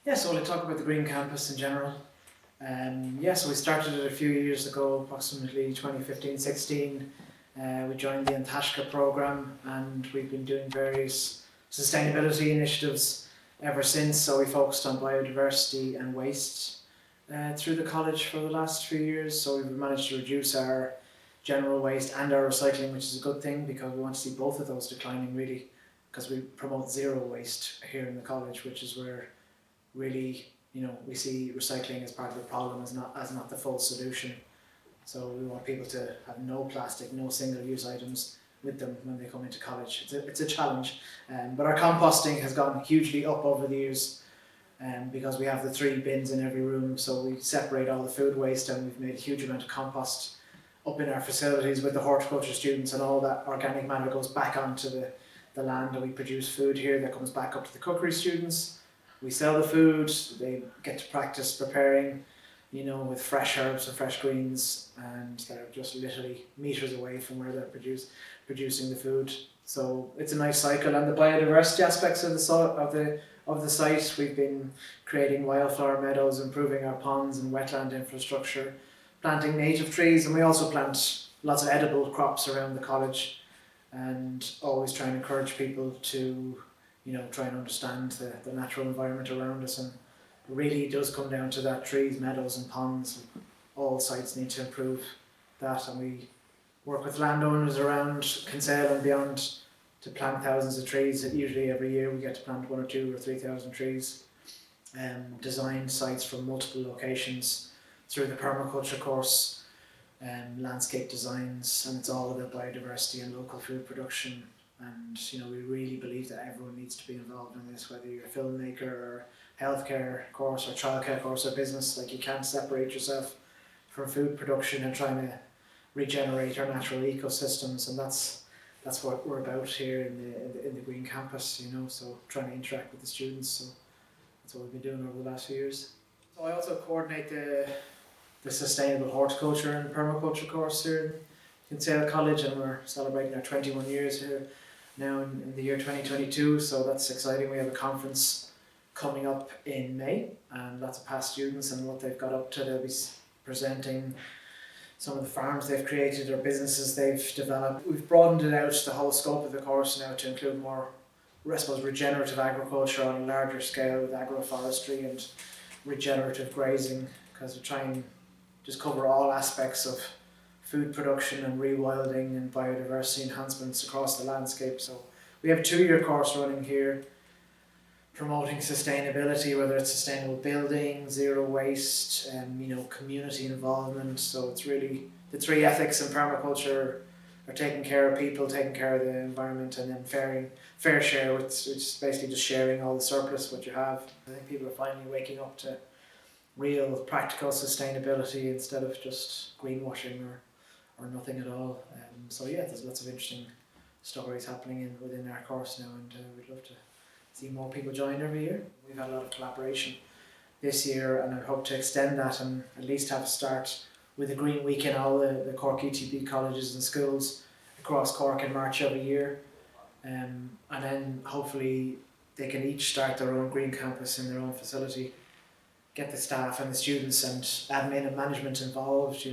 Yeah, so we'll talk about the Green Campus in general. So we started it a few years ago, approximately 2015-16. We joined the Antashka program and we've been doing various sustainability initiatives ever since. So we focused on biodiversity and waste through the college for the last few years. So we've managed to reduce our general waste and our recycling, which is a good thing because we want to see both of those declining really, because we promote zero waste here in the college, which is where really, we see recycling as part of the problem, as not the full solution. So we want people to have no plastic, no single-use items with them when they come into college. It's a challenge, but our composting has gone hugely up over the years, because we have the 3 bins in every room, so we separate all the food waste and we've made a huge amount of compost up in our facilities with the horticulture students, and all that organic matter goes back onto the land, and we produce food here that comes back up to the cookery students. We sell the food, they get to practice preparing, with fresh herbs and fresh greens, and they're just literally meters away from where they're producing the food. So it's a nice cycle, and the biodiversity aspects of the site, we've been creating wildflower meadows, improving our ponds and wetland infrastructure, planting native trees, and we also plant lots of edible crops around the college, and always trying to encourage people to try and understand the natural environment around us. And it really does come down to that: trees, meadows and ponds. All sites need to improve that, and we work with landowners around Kinsale and beyond to plant thousands of trees. Usually every year we get to plant 1 or 2 or 3,000 trees. Design sites from multiple locations through the permaculture course, landscape designs, and it's all about biodiversity and local food production. And we really believe that everyone needs to be involved in this, whether you're a filmmaker or healthcare course or childcare course or business. Like, you can't separate yourself from food production and trying to regenerate our natural ecosystems, and that's what we're about here in the Green Campus. So trying to interact with the students. So that's what we've been doing over the last few years. So I also coordinate the sustainable horticulture and permaculture course here in Kinsale College, and we're celebrating our 21 years here now in the year 2022, so that's exciting. We have a conference coming up in May, and lots of past students and what they've got up to. They'll be presenting some of the farms they've created or businesses they've developed. We've broadened it out, the whole scope of the course now, to include more, I suppose, regenerative agriculture on a larger scale with agroforestry and regenerative grazing, because we're trying to just cover all aspects of food production and rewilding and biodiversity enhancements across the landscape. So we have a 2-year course running here promoting sustainability, whether it's sustainable building, zero waste, community involvement. So it's really the 3 ethics in permaculture are taking care of people, taking care of the environment, and then fair share, which is basically just sharing all the surplus what you have. I think people are finally waking up to real practical sustainability instead of just greenwashing or nothing at all. There's lots of interesting stories happening within our course now, and we'd love to see more people join every year. We've had a lot of collaboration this year, and I hope to extend that and at least have a start with a Green Week in all the Cork ETB colleges and schools across Cork in March every year. And then hopefully they can each start their own Green Campus in their own facility, get the staff and the students and admin and management involved,